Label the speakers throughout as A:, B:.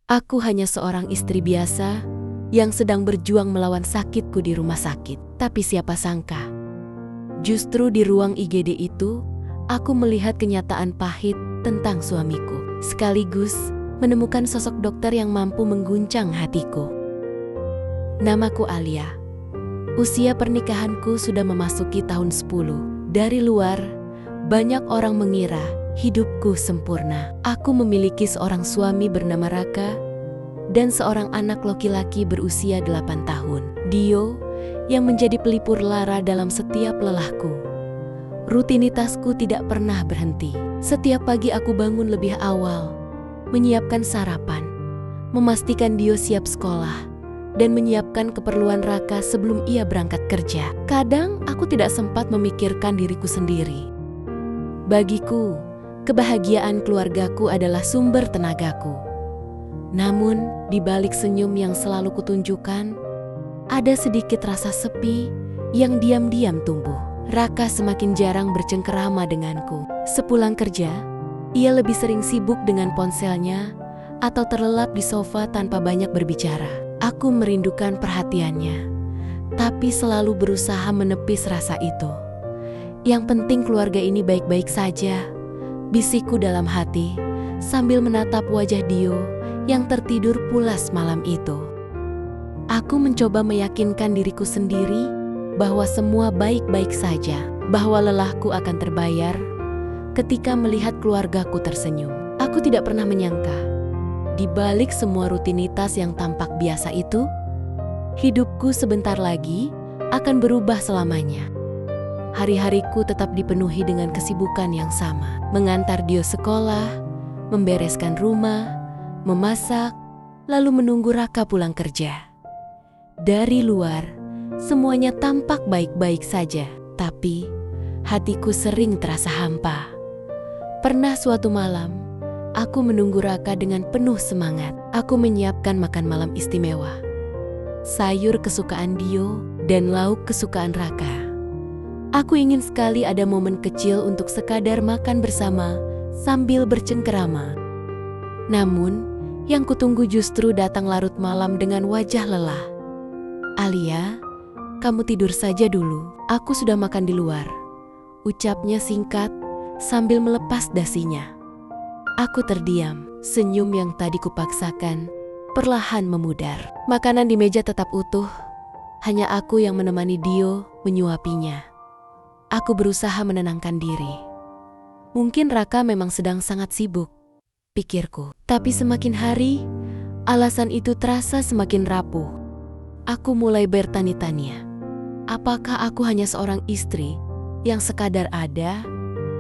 A: Aku hanya seorang istri biasa yang sedang berjuang melawan sakitku di rumah sakit. Tapi siapa sangka, justru di ruang IGD itu, aku melihat kenyataan pahit tentang suamiku. Sekaligus menemukan sosok dokter yang mampu mengguncang hatiku. Namaku Alia. Usia pernikahanku sudah memasuki tahun 10. Dari luar, banyak orang mengira hidupku sempurna. Aku memiliki seorang suami bernama Raka dan seorang anak laki-laki berusia 8 tahun. Dio yang menjadi pelipur lara dalam setiap lelahku. Rutinitasku tidak pernah berhenti. Setiap pagi aku bangun lebih awal, menyiapkan sarapan, memastikan Dio siap sekolah, dan menyiapkan keperluan Raka sebelum ia berangkat kerja. Kadang aku tidak sempat memikirkan diriku sendiri. Bagiku, kebahagiaan keluargaku adalah sumber tenagaku. Namun, di balik senyum yang selalu kutunjukkan, ada sedikit rasa sepi yang diam-diam tumbuh. Raka semakin jarang bercengkerama denganku. Sepulang kerja, ia lebih sering sibuk dengan ponselnya atau terlelap di sofa tanpa banyak berbicara. Aku merindukan perhatiannya, tapi selalu berusaha menepis rasa itu. Yang penting keluarga ini baik-baik saja, bisikku dalam hati sambil menatap wajah Dio yang tertidur pulas malam itu. Aku mencoba meyakinkan diriku sendiri bahwa semua baik-baik saja, bahwa lelahku akan terbayar ketika melihat keluargaku tersenyum. Aku tidak pernah menyangka, di balik semua rutinitas yang tampak biasa itu, hidupku sebentar lagi akan berubah selamanya. Hari-hariku tetap dipenuhi dengan kesibukan yang sama. Mengantar Dio sekolah, membereskan rumah, memasak, lalu menunggu Raka pulang kerja. Dari luar, semuanya tampak baik-baik saja, tapi hatiku sering terasa hampa. Pernah suatu malam, aku menunggu Raka dengan penuh semangat. Aku menyiapkan makan malam istimewa, sayur kesukaan Dio dan lauk kesukaan Raka. Aku ingin sekali ada momen kecil untuk sekadar makan bersama sambil bercengkerama. Namun, yang kutunggu justru datang larut malam dengan wajah lelah. Alia, kamu tidur saja dulu, aku sudah makan di luar, ucapnya singkat sambil melepas dasinya. Aku terdiam, senyum yang tadi kupaksakan perlahan memudar. Makanan di meja tetap utuh, hanya aku yang menemani Dio menyuapinya. Aku berusaha menenangkan diri. Mungkin Raka memang sedang sangat sibuk, pikirku. Tapi semakin hari, alasan itu terasa semakin rapuh. Aku mulai bertanya-tanya, apakah aku hanya seorang istri yang sekadar ada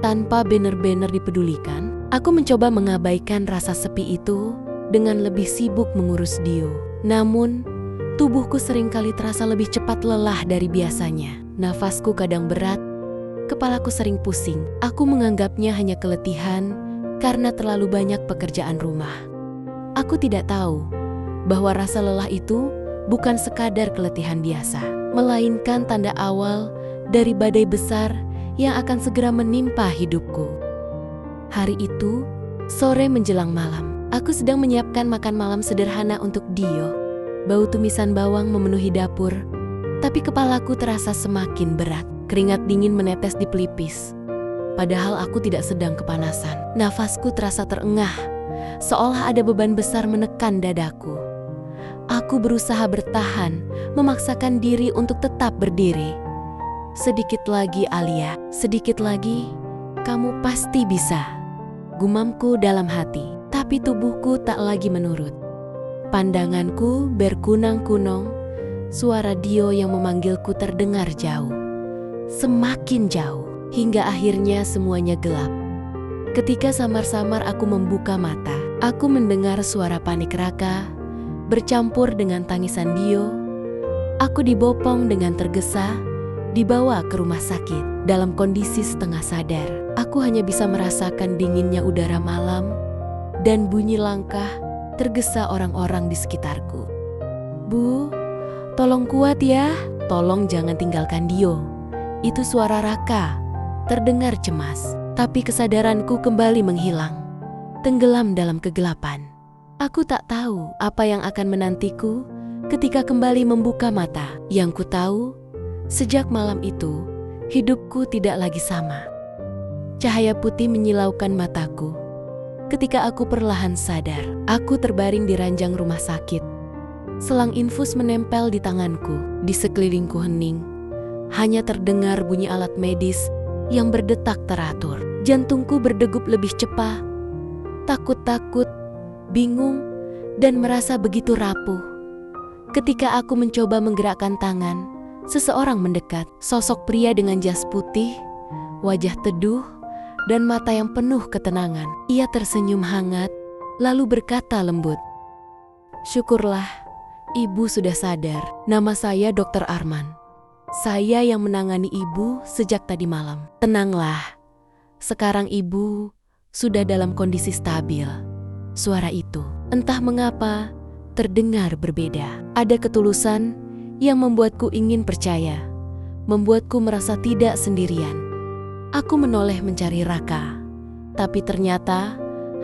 A: tanpa benar-benar dipedulikan? Aku mencoba mengabaikan rasa sepi itu dengan lebih sibuk mengurus Dio. Namun, tubuhku seringkali terasa lebih cepat lelah dari biasanya. Nafasku kadang berat, kepalaku sering pusing. Aku menganggapnya hanya keletihan karena terlalu banyak pekerjaan rumah. Aku tidak tahu bahwa rasa lelah itu bukan sekadar keletihan biasa, melainkan tanda awal dari badai besar yang akan segera menimpa hidupku. Hari itu, sore menjelang malam, aku sedang menyiapkan makan malam sederhana untuk Dio. Bau tumisan bawang memenuhi dapur, tapi kepalaku terasa semakin berat. Keringat dingin menetes di pelipis. Padahal aku tidak sedang kepanasan. Nafasku terasa terengah, seolah ada beban besar menekan dadaku. Aku berusaha bertahan, memaksakan diri untuk tetap berdiri. Sedikit lagi Alia, sedikit lagi, kamu pasti bisa, gumamku dalam hati. Tapi tubuhku tak lagi menurut. Pandanganku berkunang-kunang, suara Dio yang memanggilku terdengar jauh. Semakin jauh, hingga akhirnya semuanya gelap. Ketika samar-samar aku membuka mata, aku mendengar suara panik Raka bercampur dengan tangisan Dio. Aku dibopong dengan tergesa, dibawa ke rumah sakit. Dalam kondisi setengah sadar, aku hanya bisa merasakan dinginnya udara malam dan bunyi langkah tergesa orang-orang di sekitarku. Bu, tolong kuat ya, tolong jangan tinggalkan Dio. Itu suara Raka, terdengar cemas. Tapi kesadaranku kembali menghilang, tenggelam dalam kegelapan. Aku tak tahu apa yang akan menantiku ketika kembali membuka mata. Yang ku tahu, sejak malam itu, hidupku tidak lagi sama. Cahaya putih menyilaukan mataku. Ketika aku perlahan sadar, aku terbaring di ranjang rumah sakit. Selang infus menempel di tanganku, di sekelilingku hening. Hanya terdengar bunyi alat medis yang berdetak teratur. Jantungku berdegup lebih cepat. Takut-takut, bingung, dan merasa begitu rapuh. Ketika aku mencoba menggerakkan tangan, seseorang mendekat. Sosok pria dengan jas putih, wajah teduh, dan mata yang penuh ketenangan. Ia tersenyum hangat, lalu berkata lembut, "Syukurlah, Ibu sudah sadar. Nama saya Dr. Arman. Saya yang menangani Ibu sejak tadi malam. Tenanglah, sekarang Ibu sudah dalam kondisi stabil." Suara itu, entah mengapa, terdengar berbeda. Ada ketulusan yang membuatku ingin percaya, membuatku merasa tidak sendirian. Aku menoleh mencari Raka, tapi ternyata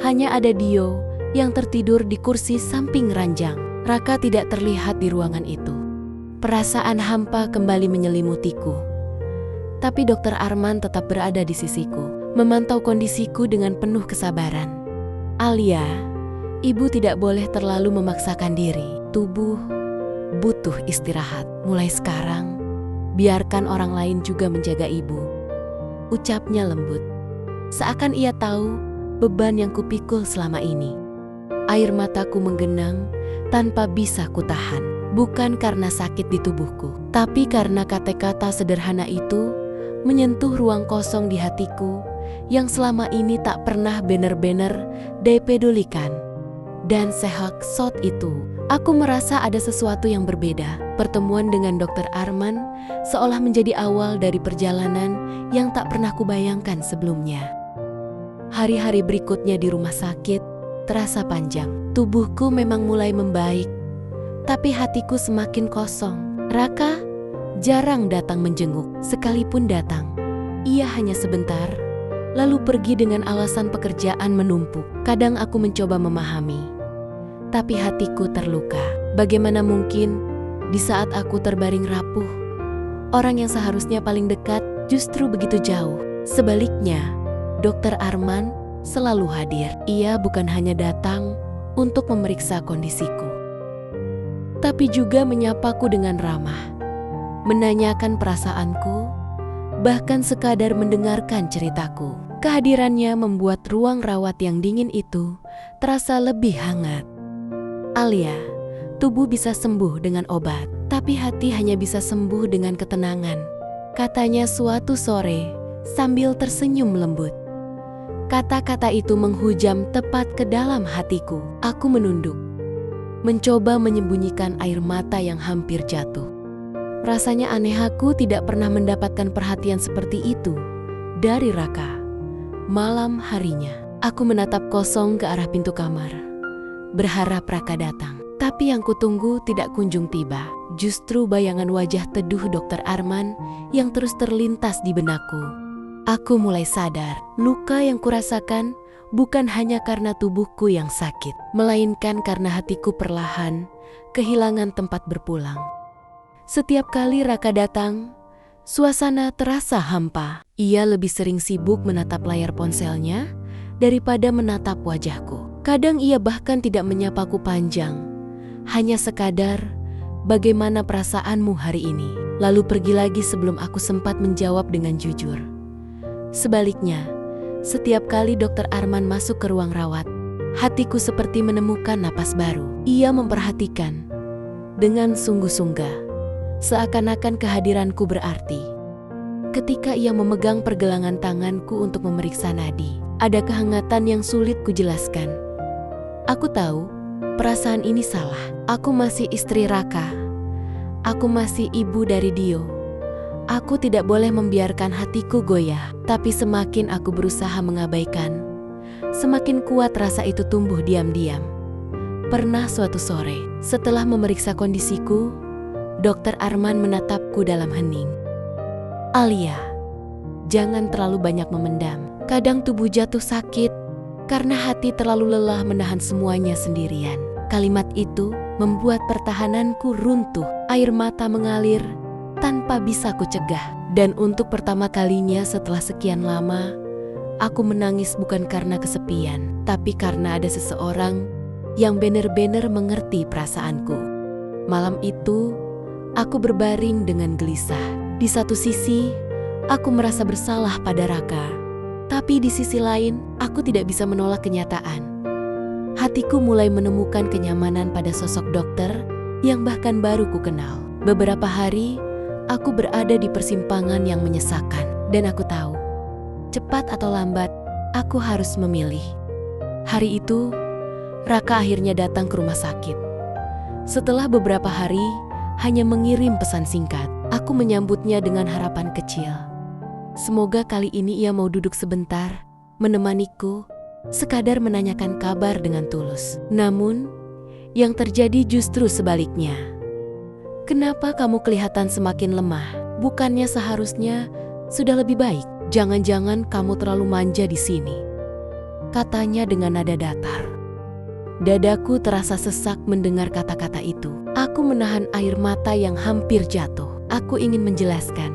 A: hanya ada Dio yang tertidur di kursi samping ranjang. Raka tidak terlihat di ruangan itu. Perasaan hampa kembali menyelimutiku. Tapi Dr. Arman tetap berada di sisiku, memantau kondisiku dengan penuh kesabaran. "Alia, Ibu tidak boleh terlalu memaksakan diri. Tubuh butuh istirahat. Mulai sekarang, biarkan orang lain juga menjaga Ibu," ucapnya lembut. Seakan ia tahu beban yang kupikul selama ini. Air mataku menggenang tanpa bisa kutahan. Bukan karena sakit di tubuhku, tapi karena kata-kata sederhana itu menyentuh ruang kosong di hatiku yang selama ini tak pernah benar-benar dipedulikan. Dan sehak saat itu, aku merasa ada sesuatu yang berbeda. Pertemuan dengan Dr. Arman seolah menjadi awal dari perjalanan yang tak pernah kubayangkan sebelumnya. Hari-hari berikutnya di rumah sakit terasa panjang. Tubuhku memang mulai membaik, tapi hatiku semakin kosong. Raka jarang datang menjenguk. Sekalipun datang, ia hanya sebentar, lalu pergi dengan alasan pekerjaan menumpuk. Kadang aku mencoba memahami, tapi hatiku terluka. Bagaimana mungkin di saat aku terbaring rapuh, orang yang seharusnya paling dekat justru begitu jauh. Sebaliknya, Dr. Arman selalu hadir. Ia bukan hanya datang untuk memeriksa kondisiku, tapi juga menyapaku dengan ramah, menanyakan perasaanku, bahkan sekadar mendengarkan ceritaku. Kehadirannya membuat ruang rawat yang dingin itu terasa lebih hangat. "Alia, tubuh bisa sembuh dengan obat, tapi hati hanya bisa sembuh dengan ketenangan," katanya suatu sore sambil tersenyum lembut. Kata-kata itu menghujam tepat ke dalam hatiku. Aku menunduk, mencoba menyembunyikan air mata yang hampir jatuh. Rasanya aneh aku tidak pernah mendapatkan perhatian seperti itu dari Raka. Malam harinya, aku menatap kosong ke arah pintu kamar, berharap Raka datang. Tapi yang kutunggu tidak kunjung tiba. Justru bayangan wajah teduh Dr. Arman yang terus terlintas di benakku. Aku mulai sadar, luka yang kurasakan bukan hanya karena tubuhku yang sakit, melainkan karena hatiku perlahan kehilangan tempat berpulang. Setiap kali Raka datang, suasana terasa hampa. Ia lebih sering sibuk menatap layar ponselnya daripada menatap wajahku. Kadang ia bahkan tidak menyapaku panjang, hanya sekadar, "Bagaimana perasaanmu hari ini?" Lalu pergi lagi sebelum aku sempat menjawab dengan jujur. Sebaliknya, setiap kali Dr. Arman masuk ke ruang rawat, hatiku seperti menemukan napas baru. Ia memperhatikan dengan sungguh-sungguh, seakan-akan kehadiranku berarti. Ketika ia memegang pergelangan tanganku untuk memeriksa nadi, ada kehangatan yang sulit kujelaskan. Aku tahu perasaan ini salah. Aku masih istri Raka. Aku masih ibu dari Dio. Aku tidak boleh membiarkan hatiku goyah. Tapi semakin aku berusaha mengabaikan, semakin kuat rasa itu tumbuh diam-diam. Pernah suatu sore, setelah memeriksa kondisiku, Dr. Arman menatapku dalam hening. "Alia, jangan terlalu banyak memendam. Kadang tubuh jatuh sakit, karena hati terlalu lelah menahan semuanya sendirian. Kalimat itu membuat pertahananku runtuh. Air mata mengalir tanpa bisa ku cegah. Dan untuk pertama kalinya setelah sekian lama, aku menangis bukan karena kesepian, tapi karena ada seseorang yang benar-benar mengerti perasaanku. Malam itu, aku berbaring dengan gelisah. Di satu sisi, aku merasa bersalah pada Raka. Tapi di sisi lain, aku tidak bisa menolak kenyataan. Hatiku mulai menemukan kenyamanan pada sosok dokter yang bahkan baru ku kenal. Beberapa hari, aku berada di persimpangan yang menyesakan. Dan aku tahu, cepat atau lambat, aku harus memilih. Hari itu, Raka akhirnya datang ke rumah sakit. Setelah beberapa hari, hanya mengirim pesan singkat. Aku menyambutnya dengan harapan kecil. Semoga kali ini ia mau duduk sebentar, menemaniku, sekadar menanyakan kabar dengan tulus. Namun, yang terjadi justru sebaliknya. Kenapa kamu kelihatan semakin lemah? Bukannya seharusnya sudah lebih baik? Jangan-jangan kamu terlalu manja di sini, katanya dengan nada datar. Dadaku terasa sesak mendengar kata-kata itu. Aku menahan air mata yang hampir jatuh. Aku ingin menjelaskan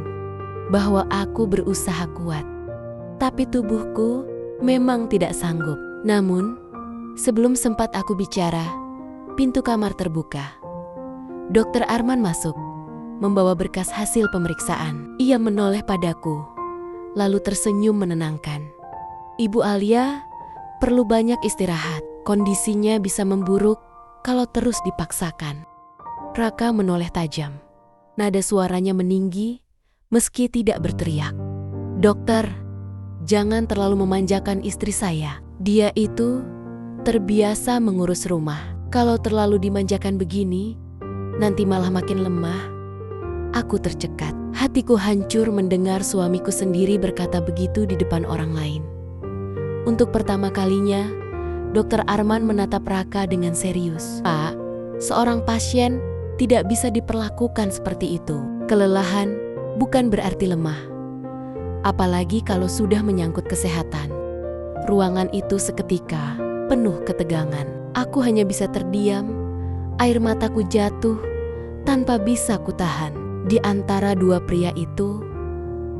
A: bahwa aku berusaha kuat, tapi tubuhku memang tidak sanggup. Namun, sebelum sempat aku bicara, pintu kamar terbuka. Dokter Arman masuk, membawa berkas hasil pemeriksaan. Ia menoleh padaku, lalu tersenyum menenangkan. Ibu Alia perlu banyak istirahat. Kondisinya bisa memburuk kalau terus dipaksakan. Raka menoleh tajam. Nada suaranya meninggi meski tidak berteriak. Dokter, jangan terlalu memanjakan istri saya. Dia itu terbiasa mengurus rumah. Kalau terlalu dimanjakan begini, nanti malah makin lemah. Aku tercekat. Hatiku hancur mendengar suamiku sendiri berkata begitu di depan orang lain. Untuk pertama kalinya, Dokter Arman menatap Raka dengan serius. Pak, seorang pasien tidak bisa diperlakukan seperti itu. Kelelahan bukan berarti lemah. Apalagi kalau sudah menyangkut kesehatan. Ruangan itu seketika penuh ketegangan. Aku hanya bisa terdiam, air mataku jatuh tanpa bisa kutahan. Di antara dua pria itu,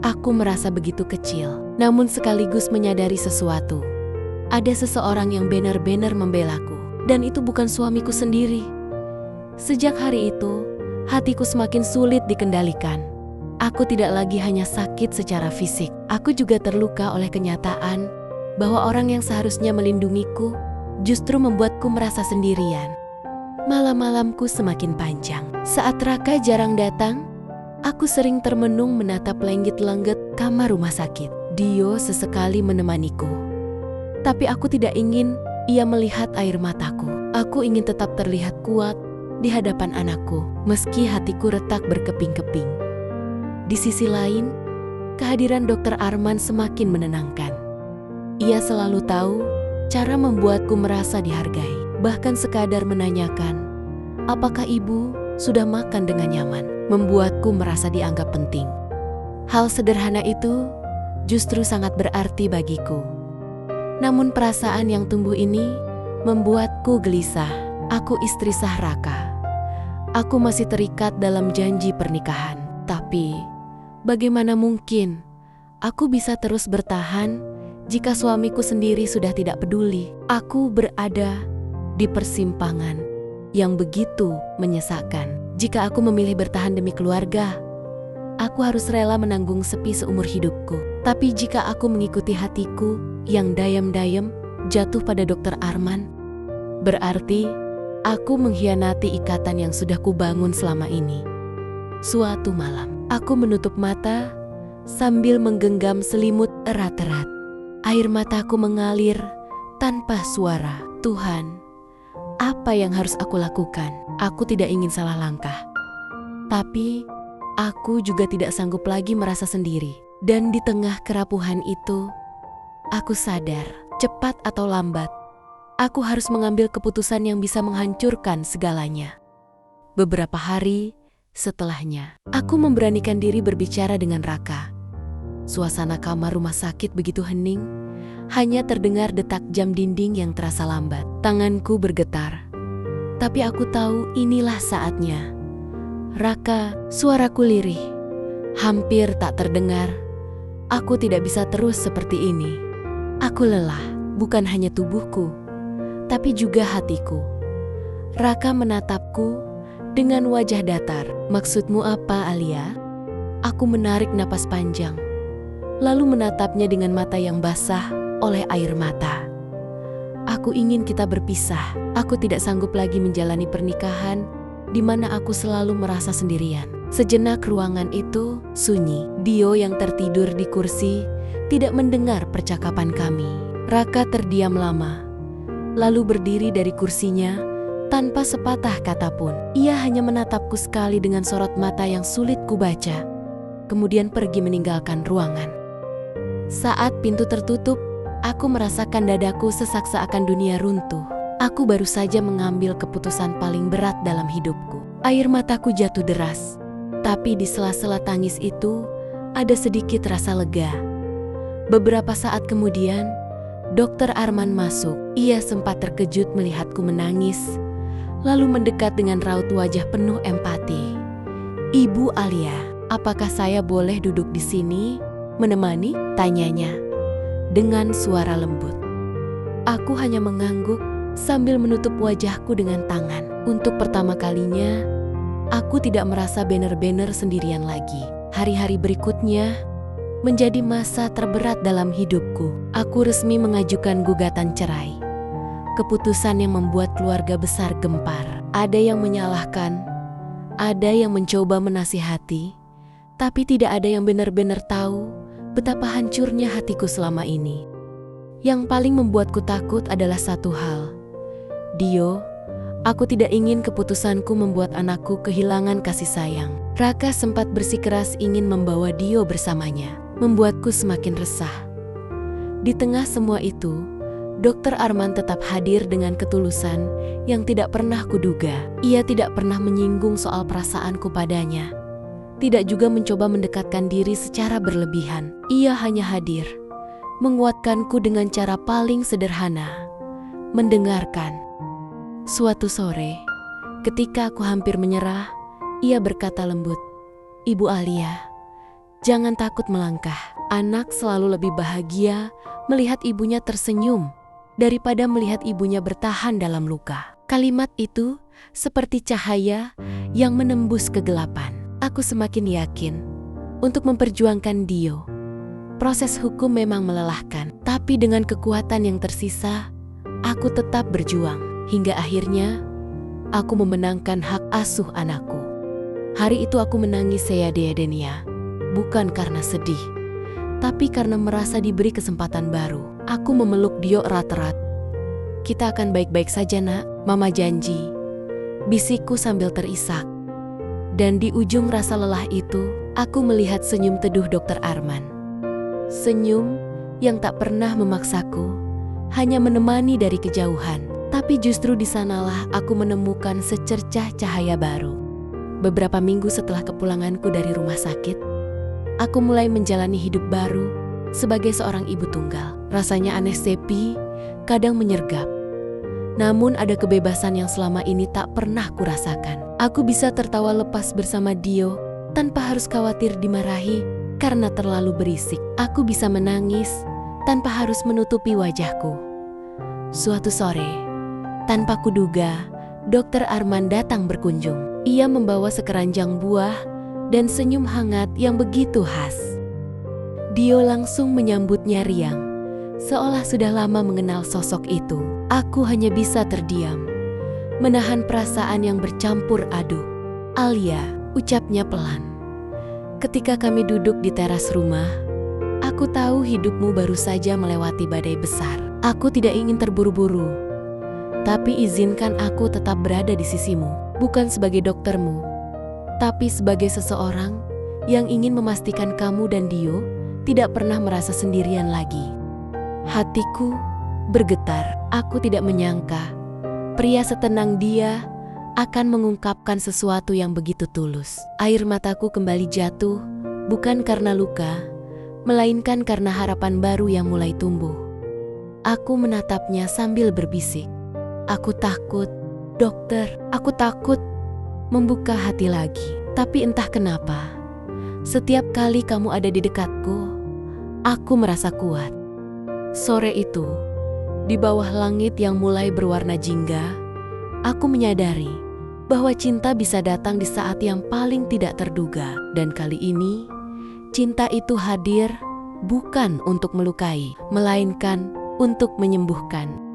A: aku merasa begitu kecil, namun sekaligus menyadari sesuatu. Ada seseorang yang benar-benar membelaku, dan itu bukan suamiku sendiri. Sejak hari itu, hatiku semakin sulit dikendalikan. Aku tidak lagi hanya sakit secara fisik, aku juga terluka oleh kenyataan bahwa orang yang seharusnya melindungiku justru membuatku merasa sendirian. Malam-malamku semakin panjang. Saat Raka jarang datang, aku sering termenung menatap lenggit-lenggit kamar rumah sakit. Dio sesekali menemaniku. Tapi aku tidak ingin ia melihat air mataku. Aku ingin tetap terlihat kuat di hadapan anakku, meski hatiku retak berkeping-keping. Di sisi lain, kehadiran Dokter Arman semakin menenangkan. Ia selalu tahu cara membuatku merasa dihargai. Bahkan sekadar menanyakan, apakah ibu sudah makan dengan nyaman, membuatku merasa dianggap penting. Hal sederhana itu justru sangat berarti bagiku. Namun perasaan yang tumbuh ini membuatku gelisah. Aku istri sah Raka. Aku masih terikat dalam janji pernikahan. Tapi bagaimana mungkin aku bisa terus bertahan jika suamiku sendiri sudah tidak peduli? Aku berada di persimpangan yang begitu menyesakkan. Jika aku memilih bertahan demi keluarga, aku harus rela menanggung sepi seumur hidupku. Tapi jika aku mengikuti hatiku yang dayam-dayam jatuh pada Dokter Arman, berarti aku mengkhianati ikatan yang sudah kubangun selama ini. Suatu malam, aku menutup mata sambil menggenggam selimut erat-erat. Air mataku mengalir tanpa suara. Tuhan, apa yang harus aku lakukan? Aku tidak ingin salah langkah. Tapi aku juga tidak sanggup lagi merasa sendiri. Dan di tengah kerapuhan itu, aku sadar, cepat atau lambat, aku harus mengambil keputusan yang bisa menghancurkan segalanya. Beberapa hari setelahnya, aku memberanikan diri berbicara dengan Raka. Suasana kamar rumah sakit begitu hening, Hanya terdengar detak jam dinding yang terasa lambat. Tanganku bergetar. Tapi aku tahu inilah saatnya. Raka, suaraku lirih. Hampir tak terdengar. Aku tidak bisa terus seperti ini. Aku lelah, bukan hanya tubuhku, tapi juga hatiku. Raka menatapku dengan wajah datar. Maksudmu apa, Alia? Aku menarik napas panjang, lalu menatapnya dengan mata yang basah oleh air mata. Aku ingin kita berpisah. Aku tidak sanggup lagi menjalani pernikahan di mana aku selalu merasa sendirian. Sejenak ruangan itu sunyi. Dio yang tertidur di kursi tidak mendengar percakapan kami. Raka terdiam lama, lalu berdiri dari kursinya tanpa sepatah kata pun. Ia hanya menatapku sekali dengan sorot mata yang sulit kubaca, kemudian pergi meninggalkan ruangan. Saat pintu tertutup, aku merasakan dadaku sesak seakan dunia runtuh. Aku baru saja mengambil keputusan paling berat dalam hidupku. Air mataku jatuh deras, tapi di sela-sela tangis itu ada sedikit rasa lega. Beberapa saat kemudian, Dokter Arman masuk. Ia sempat terkejut melihatku menangis, lalu mendekat dengan raut wajah penuh empati. "Ibu Alia, apakah saya boleh duduk di sini, menemani?" tanyanya dengan suara lembut. Aku hanya mengangguk sambil menutup wajahku dengan tangan. Untuk pertama kalinya, aku tidak merasa bener-bener sendirian lagi. Hari-hari berikutnya menjadi masa terberat dalam hidupku. Aku resmi mengajukan gugatan cerai. Keputusan yang membuat keluarga besar gempar. Ada yang menyalahkan, ada yang mencoba menasihati, tapi tidak ada yang benar-benar tahu betapa hancurnya hatiku selama ini. Yang paling membuatku takut adalah satu hal. Dio, aku tidak ingin keputusanku membuat anakku kehilangan kasih sayang. Raka sempat bersikeras ingin membawa Dio bersamanya, membuatku semakin resah. Di tengah semua itu, Dokter Arman tetap hadir dengan ketulusan yang tidak pernah kuduga. Ia tidak pernah menyinggung soal perasaanku padanya, tidak juga mencoba mendekatkan diri secara berlebihan. Ia hanya hadir, menguatkanku dengan cara paling sederhana, mendengarkan. Suatu sore, ketika aku hampir menyerah, ia berkata lembut, "Ibu Alia, jangan takut melangkah. Anak selalu lebih bahagia melihat ibunya tersenyum daripada melihat ibunya bertahan dalam luka." Kalimat itu seperti cahaya yang menembus kegelapan. Aku semakin yakin untuk memperjuangkan Dio. Proses hukum memang melelahkan, tapi dengan kekuatan yang tersisa, aku tetap berjuang. Hingga akhirnya, aku memenangkan hak asuh anakku. Hari itu aku menangis seadeh-adehnya, bukan karena sedih, tapi karena merasa diberi kesempatan baru. Aku memeluk Dio erat-erat. "Kita akan baik-baik saja, Nak, Mama janji," bisikku sambil terisak. Dan di ujung rasa lelah itu, aku melihat senyum teduh Dokter Arman. Senyum yang tak pernah memaksaku, hanya menemani dari kejauhan. Tapi justru di sanalah aku menemukan secercah cahaya baru. Beberapa minggu setelah kepulanganku dari rumah sakit, aku mulai menjalani hidup baru sebagai seorang ibu tunggal. Rasanya aneh, sepi, kadang menyergap. Namun ada kebebasan yang selama ini tak pernah kurasakan. Aku bisa tertawa lepas bersama Dio tanpa harus khawatir dimarahi karena terlalu berisik. Aku bisa menangis tanpa harus menutupi wajahku. Suatu sore, tanpa kuduga, Dokter Arman datang berkunjung. Ia membawa sekeranjang buah dan senyum hangat yang begitu khas. Dio langsung menyambutnya riang, seolah sudah lama mengenal sosok itu. Aku hanya bisa terdiam, menahan perasaan yang bercampur aduk. "Alia," ucapnya pelan. Ketika kami duduk di teras rumah, "Aku tahu hidupmu baru saja melewati badai besar. Aku tidak ingin terburu-buru, tapi izinkan aku tetap berada di sisimu, bukan sebagai doktermu, tapi sebagai seseorang yang ingin memastikan kamu dan Dio tidak pernah merasa sendirian lagi." Hatiku bergetar. Aku tidak menyangka pria setenang dia akan mengungkapkan sesuatu yang begitu tulus. Air mataku kembali jatuh, bukan karena luka, melainkan karena harapan baru yang mulai tumbuh. Aku menatapnya sambil berbisik. Aku takut, dokter, aku takut. Membuka hati lagi. Tapi entah kenapa, setiap kali kamu ada di dekatku, aku merasa kuat. Sore itu, di bawah langit yang mulai berwarna jingga, aku menyadari bahwa cinta bisa datang di saat yang paling tidak terduga. Dan kali ini, cinta itu hadir bukan untuk melukai, melainkan untuk menyembuhkan.